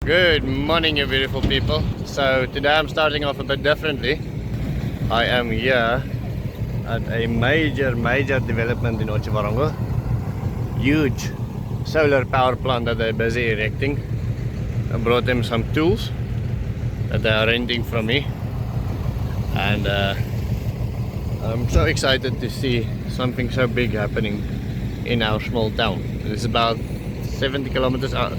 Good morning, you beautiful people. So today I'm starting off a bit differently. I am here at a major development in Otjiwarongo. Huge solar power plant that they're busy erecting. I brought them some tools that they are renting from me, and I'm so excited to see something so big happening in our small town. It's about 70 kilometers out,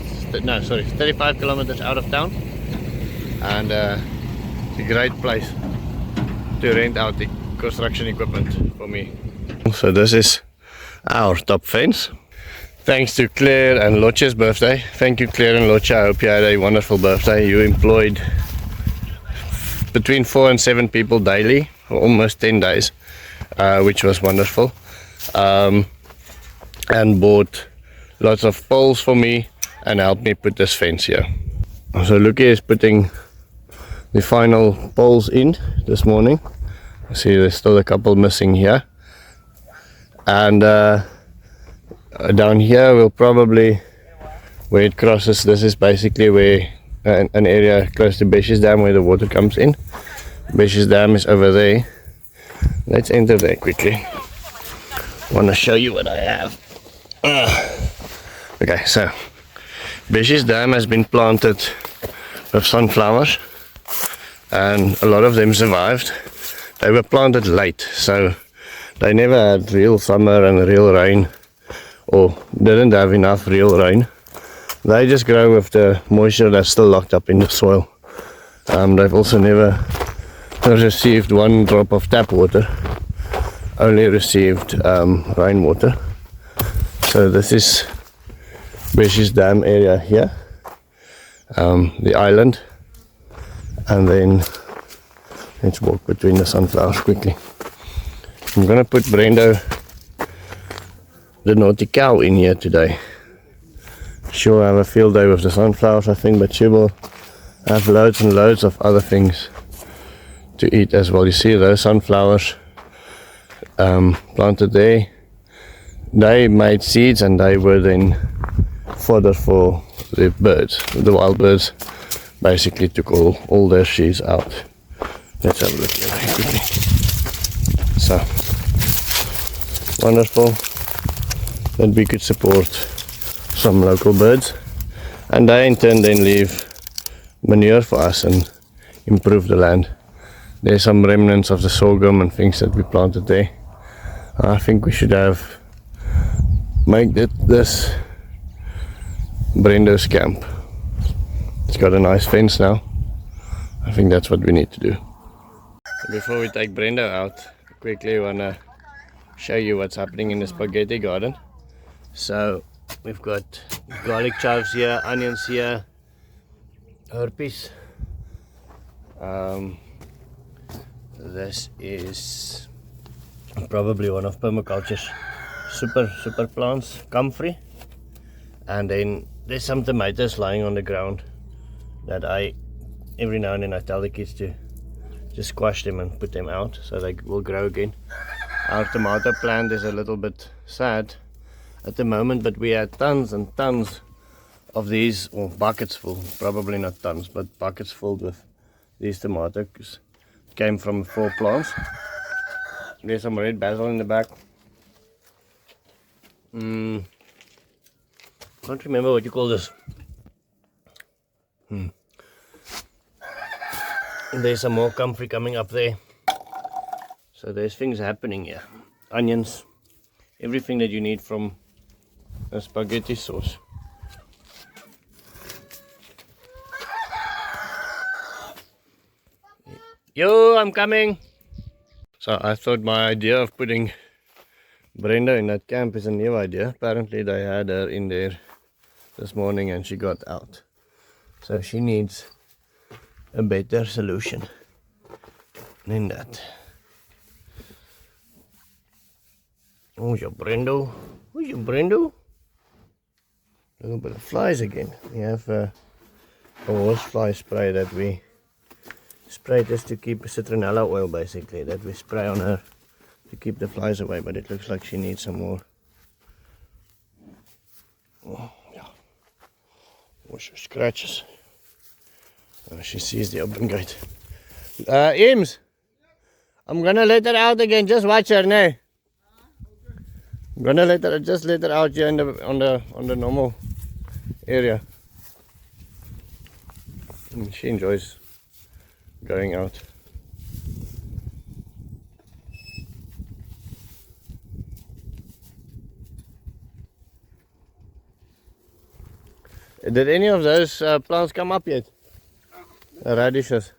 no sorry, 35 kilometers out of town, and it's a great place to rent out the construction equipment for me. So this is our top fence. Thanks to Claire and Loche's birthday. Thank you, Claire and Loche. I hope you had a wonderful birthday. You employed between 4 and 7 people daily for almost 10 days, which was wonderful, and bought lots of poles for me and helped me put this fence here. So Luki is putting the final poles in this morning. See, there's still a couple missing here, and down here we'll probably, where it crosses, this is basically where an area close to Biochar Dam where the water comes in. Biochar Dam is over there. Let's enter there quickly. I want to show you what I have. Okay, so Biochar Dam has been planted with sunflowers, and a lot of them survived. They were planted late, so they never had real summer and real rain, or didn't have enough real rain. They just grow with the moisture that's still locked up in the soil. They've also never received one drop of tap water, only received rainwater. So this is Biochar Dam area here, the island, and then let's walk between the sunflowers quickly. I'm gonna put Brendo, the naughty cow, in here today. She'll have a field day with the sunflowers, I think, but she will have loads and loads of other things to eat as well. You see those sunflowers planted there, they made seeds and they were then fodder for the birds. The wild birds basically took all their seeds out. Let's have a look here quickly. So wonderful that we could support some local birds, and they in turn then leave manure for us and improve the land. There's some remnants of the sorghum and things that we planted there. I think we should make this Brendo's camp. It's got a nice fence now. I think that's what we need to do. Before we take Brendo out, quickly want to show you what's happening in the spaghetti garden. So we've got garlic chives here, onions here, herpes. This is probably one of permaculture's super plants, comfrey. And then there's some tomatoes lying on the ground that every now and then I tell the kids to just squash them and put them out so they will grow again. Our tomato plant is a little bit sad at the moment, but we had tons and tons of these, or buckets full, probably not tons, but buckets filled with these tomatoes. Came from 4 plants. There's some red basil in the back. Can't remember what you call this. There's some more comfrey coming up there. So there's things happening here. Onions, everything that you need from a spaghetti sauce. Yo, I'm coming. So I thought my idea of putting Brenda in that camp is a new idea. Apparently they had her in there this morning and she got out. So she needs a better solution than that. Who's your Brendo? Who's your Brendo? A little bit of flies again. We have a horsefly spray that we spray just to keep citronella oil, basically, that we spray on her to keep the flies away, but it looks like she needs some more. Oh, yeah. Wash her scratches. Oh, she sees the open gate. Eames, I'm gonna let her out again. Just watch her, no? I'm gonna let her out here on the normal area. And she enjoys going out. Did any of those plants come up yet? Radishes.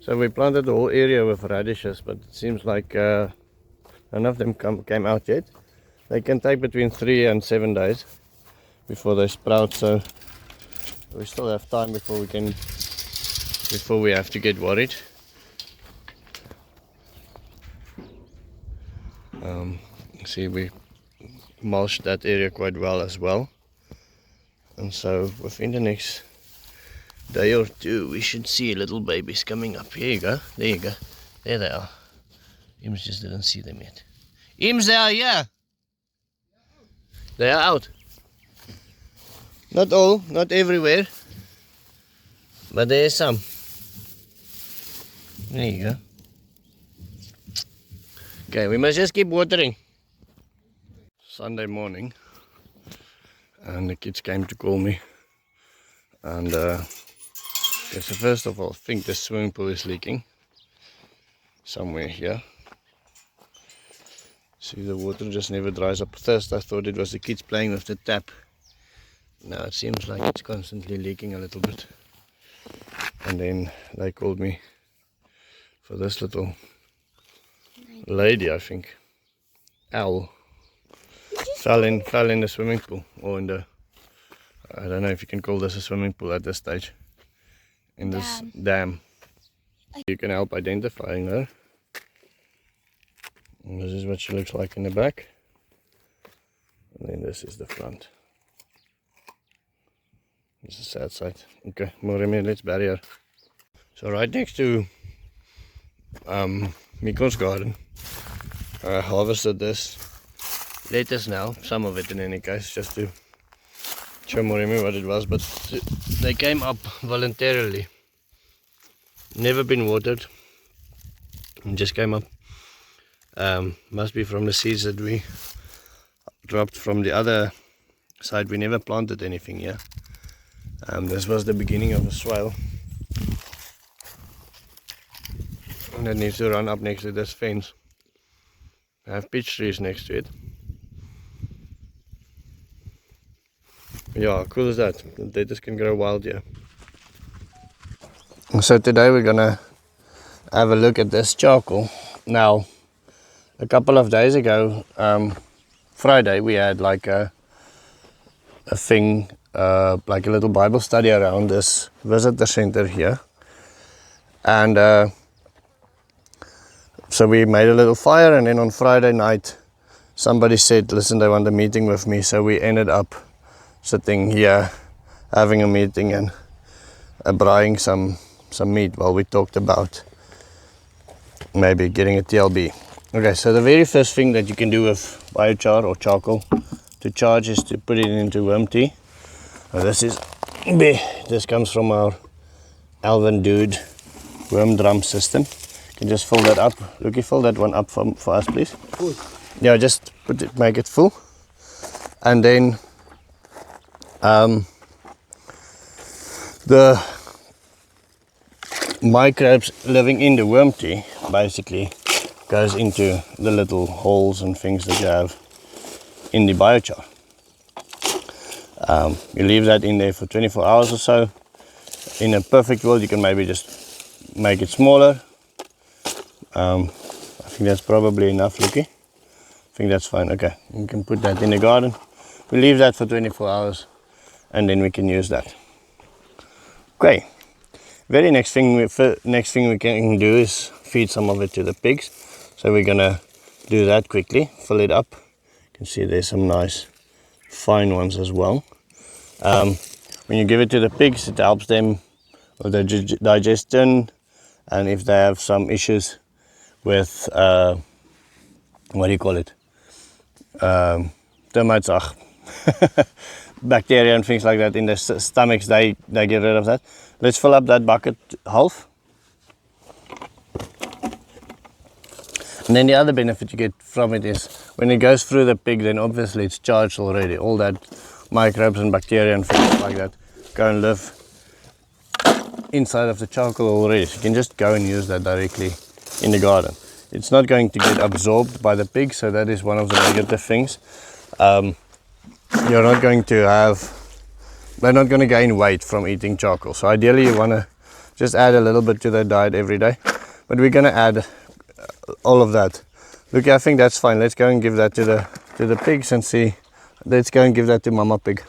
So we planted the whole area with radishes, but it seems like none of them came out yet. They can take between 3 and 7 days before they sprout, so we still have time before we have to get worried. See, we mulched that area quite well as well, and so within the next day or two we should see little babies coming up. Here you go, there you go, there they are. Eames just didn't see them yet. Eames, they are here. They are out. Not all, not everywhere, but there is some. There you go. Okay, we must just keep watering. Sunday morning, and the kids came to call me, and okay, so first of all, I think the swimming pool is leaking somewhere here. See, the water just never dries up. First I thought it was the kids playing with the tap. Now it seems like it's constantly leaking a little bit. And then they called me for this little lady, I think, owl, fell in the swimming pool, or in the, I don't know if you can call this a swimming pool at this stage, in this dam. You can help identifying her. And this is what she looks like in the back, and then this is the front. This is the sad side. Okay, Moremi, let's bury her. So right next to Mikon's garden, I harvested this lettuce now, some of it in any case, just to show Moremi what it was, but they came up voluntarily. Never been watered, and just came up. Must be from the seeds that we dropped from the other side. We never planted anything here. This was the beginning of a swale, and it needs to run up next to this fence. I have peach trees next to it. Yeah, how cool is that? The lettuce can grow wild here. So today we're gonna have a look at this charcoal. Now, a couple of days ago, Friday, we had like a thing, like a little Bible study around this visitor center here, and so we made a little fire, and then on Friday night somebody said, listen, they want a meeting with me, so we ended up sitting here having a meeting and braaiing some meat while we talked about maybe getting a TLB. Okay, so the very first thing that you can do with biochar or charcoal to charge is to put it into worm tea. This comes from our Alvin Dude worm drum system. You can just fill that up. Lucky, fill that one up for us, please. Cool. Yeah, just make it full, and then the microbes living in the worm tea basically goes into the little holes and things that you have in the biochar. You leave that in there for 24 hours or so. In a perfect world, you can maybe just make it smaller. I think that's probably enough, Lucky. I think that's fine. Okay, you can put that in the garden. We leave that for 24 hours, and then we can use that. Okay. Very next thing we can do is feed some of it to the pigs. So we're gonna do that quickly, fill it up. You can see there's some nice fine ones as well. When you give it to the pigs, it helps them with their digestion, and if they have some issues with what do you call it? Termites, bacteria and things like that in their stomachs, they get rid of that. let's fill up that bucket half. And then the other benefit you get from it is when it goes through the pig, then obviously it's charged already. All that microbes and bacteria and things like that go and live inside of the charcoal already. So you can just go and use that directly in the garden. It's not going to get absorbed by the pig, so that is one of the negative things. You're not going to have, they're not going to gain weight from eating charcoal. So ideally you want to just add a little bit to their diet every day. But we're going to add all of that. Look, I think that's fine. Let's go and give that to the pigs and see. Let's go and give that to Mama Pig.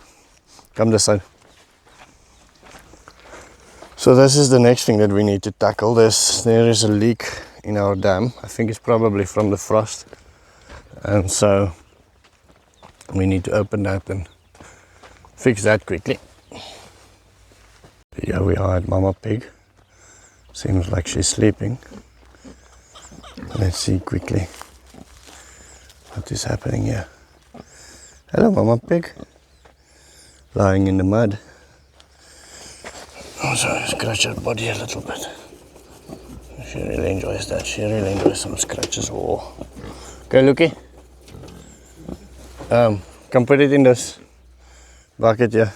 Come this side. So this is the next thing that we need to tackle. There is a leak in our dam. I think it's probably from the frost, and so we need to open that and fix that quickly. Here we are at Mama Pig. Seems like she's sleeping. Let's see quickly what is happening here. Hello, Mama Pig. Lying in the mud. Oh, so scratch her body a little bit. She really enjoys that. She really enjoys some scratches. Oh. Okay, Lookie. Come put it in this bucket here.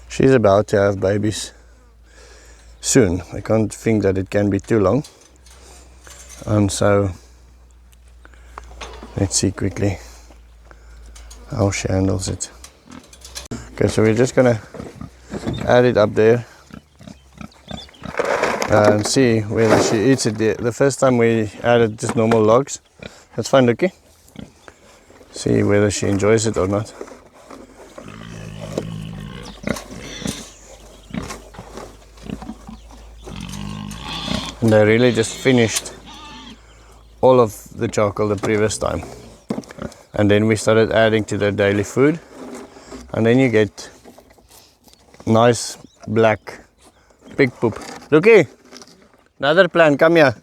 She's about to have babies soon. I can't think that it can be too long. And so let's see quickly how she handles it. Okay, so we're just gonna add it up there and see whether she eats it. The first time we added just normal logs. That's fine, Lookie. See whether she enjoys it or not. And I really just finished all of the charcoal the previous time. And then we started adding to their daily food. And then you get nice black pig poop. Lookie, another plan, come here.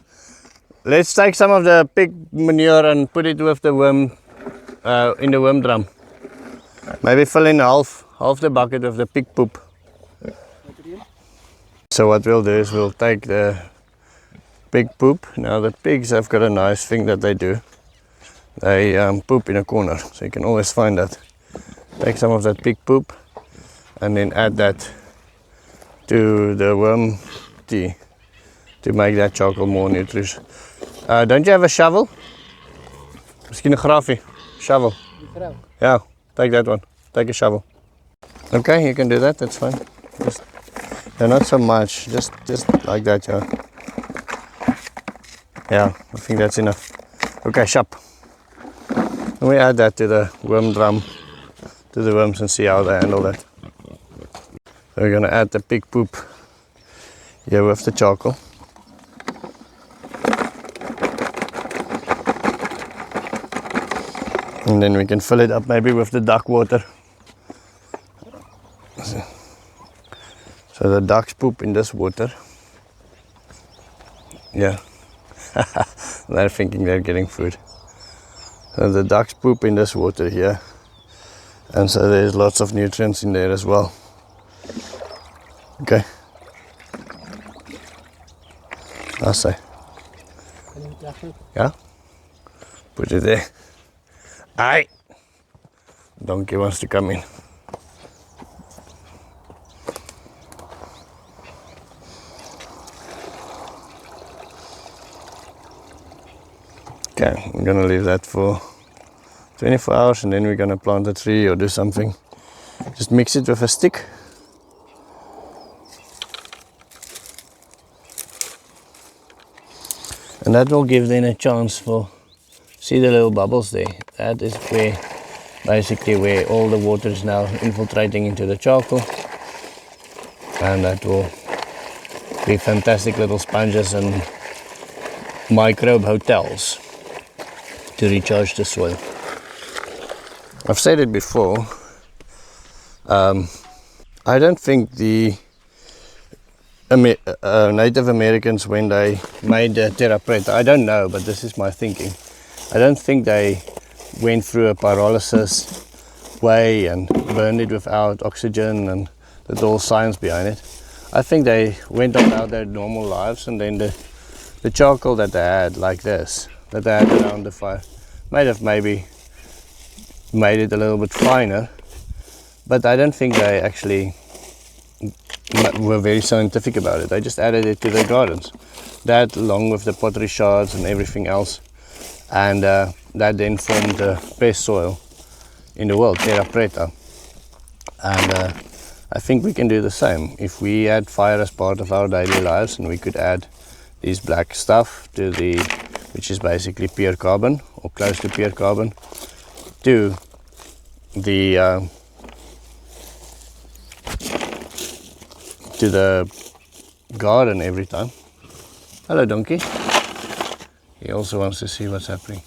Let's take some of the pig manure and put it with the worm in the worm drum. Maybe fill in half the bucket with the pig poop. So what we'll do is we'll take the pig poop. Now the pigs have got a nice thing that they do. They poop in a corner, so you can always find that. Take some of that pig poop and then add that to the worm tea to make that charcoal more nutritious. Don't you have a shovel? Miskien 'n grafie. Shovel. Yeah, take that one. Take a shovel. Okay, you can do that. That's fine. Just not so much. Just like that, yeah. Yeah, I think that's enough. Okay, sharp. And we add that to the worm drum, to the worms, and see how they handle that. So we're gonna add the pig poop here with the charcoal. And then we can fill it up maybe with the duck water. So the ducks poop in this water. Yeah. They're thinking they're getting food. So the ducks poop in this water here. And so there's lots of nutrients in there as well. Okay. I'll say. Yeah? Put it there. Aye. Donkey wants to come in. Okay, I'm gonna leave that for 24 hours and then we're gonna plant a tree or do something. Just mix it with a stick. And that will give then a chance for, see the little bubbles there? That is where, basically where all the water is now infiltrating into the charcoal. And that will be fantastic little sponges and microbe hotels to recharge the soil. I've said it before, I don't think the Native Americans, when they made the terra preta, I don't know, but this is my thinking, I don't think they went through a pyrolysis way and burned it without oxygen and the whole science behind it. I think they went about their normal lives, and then the charcoal that they had, like this, that they had around the fire, might have maybe made it a little bit finer, but I don't think they actually were very scientific about it. They just added it to their gardens, that along with the pottery shards and everything else, and that then formed the best soil in the world, terra preta. And I think we can do the same if we had fire as part of our daily lives, and we could add this black stuff to which is basically pure carbon or close to pure carbon, to the garden every time. Hello, donkey. He also wants to see what's happening.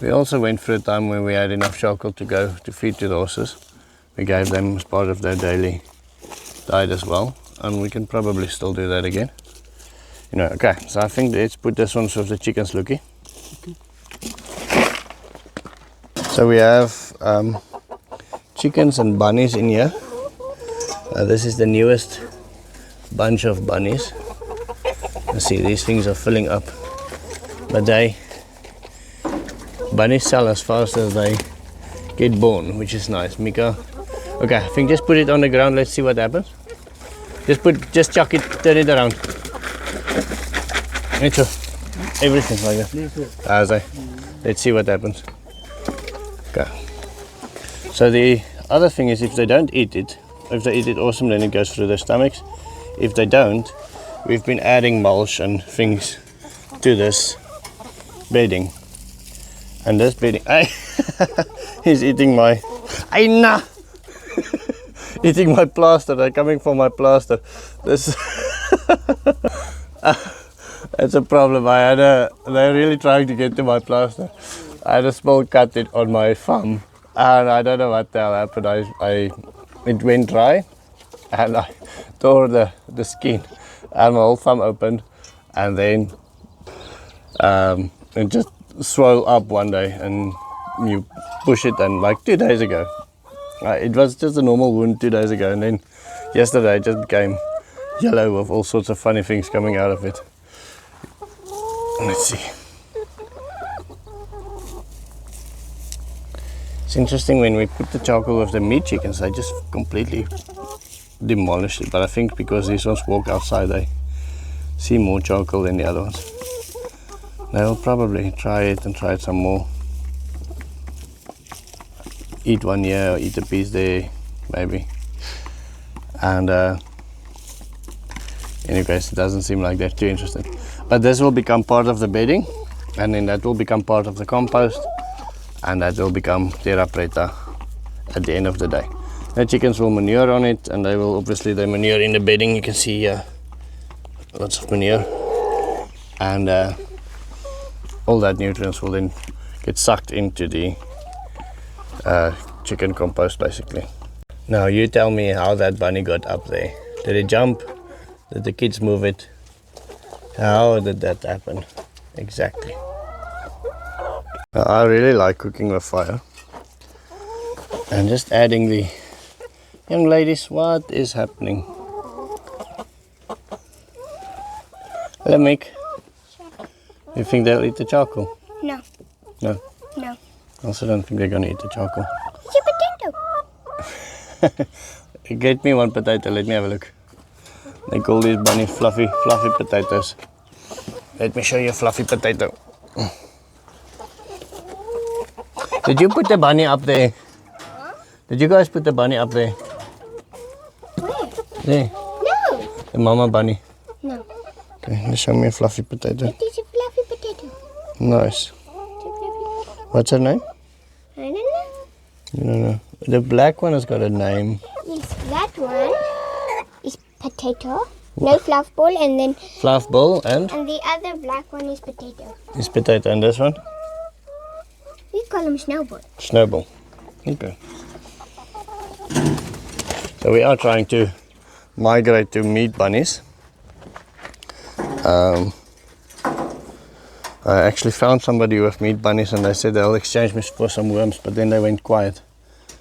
We also went through a time when we had enough charcoal to go to feed to the horses. We gave them as part of their daily diet as well, and we can probably still do that again. Okay, so I think let's put this one so the chickens looky. Okay. So we have chickens and bunnies in here. This is the newest bunch of bunnies. Let's see, these things are filling up, but bunnies sell as fast as they get born, which is nice. Mika, okay, I think just put it on the ground. Let's see what happens. Just chuck it, turn it around. Everything like that. Let's see what happens. Okay. So the other thing is, if they don't eat it, if they eat it, awesome, then it goes through their stomachs. If they don't, we've been adding mulch and things to this bedding. And this bedding, he's eating my, eating my plaster. They're coming for my plaster. This, that's a problem. They're really trying to get to my plaster. I had a small cut on my thumb, and I don't know what the hell happened. It went dry, and I tore the skin, and my whole thumb opened, and then it just swelled up one day, and you push it, and like 2 days ago, it was just a normal wound 2 days ago, and then yesterday it just became yellow with all sorts of funny things coming out of it. Let's see. It's interesting, when we put the charcoal with the meat chickens, they just completely demolished it. But I think because these ones walk outside, they see more charcoal than the other ones. They'll probably try it some more. Eat one here, or eat a piece there, maybe. And anyways, it doesn't seem like they're too interested. But this will become part of the bedding, and then that will become part of the compost, and that will become terra preta at the end of the day. The chickens will manure on it, and they manure in the bedding. You can see here lots of manure, and all that nutrients will then get sucked into the chicken compost, basically. Now you tell me how that bunny got up there. Did it jump? Did the kids move it? How did that happen exactly? I really like cooking with fire, and just adding the young ladies. What is happening? Hello, Mick. You think they'll eat the charcoal? No. No? No. I also don't think they're going to eat the charcoal. It's a potato. Get me one potato, let me have a look. They call these bunny fluffy potatoes. Let me show you a fluffy potato. Did you put the bunny up there? Huh? Did you guys put the bunny up there? Where? There. No. The mama bunny. No. Okay, let's show me a fluffy potato. It is a fluffy potato. Nice. What's her name? I don't know. You don't know. The black one has got a name. Yes, that one is potato. No fluff ball, and then Fluff ball, and the other black one is potato. Is potato, and this one? We call him Snowball. Snowball. Okay. So we are trying to migrate to meat bunnies. I actually found somebody with meat bunnies, and they said they'll exchange me for some worms, but then they went quiet.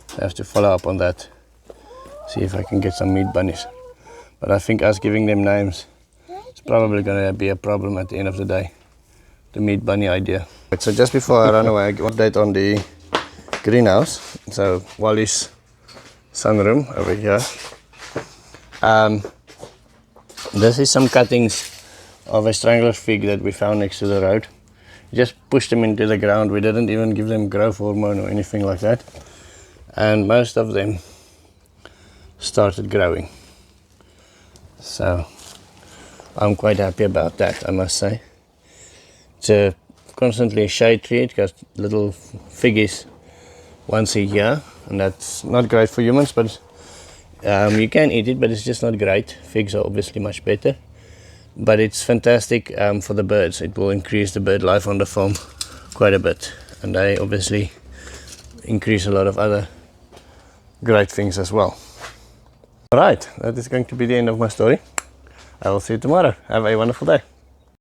So I have to follow up on that. See if I can get some meat bunnies. But I think us giving them names is probably going to be a problem at the end of the day. The meat bunny idea. So just before I run away, I give an update on the greenhouse. So Wally's sunroom over here. This is some cuttings of a strangler fig that we found next to the road. Just pushed them into the ground. We didn't even give them growth hormone or anything like that. And most of them started growing. So I'm quite happy about that, I must say. It's constantly a shade tree. It got little figgies once a year, and that's not great for humans, but you can eat it, but it's just not great. Figs are obviously much better, but it's fantastic for the birds. It will increase the bird life on the farm quite a bit, and they obviously increase a lot of other great things as well. Alright, that is going to be the end of my story. I will see you tomorrow. Have a wonderful day.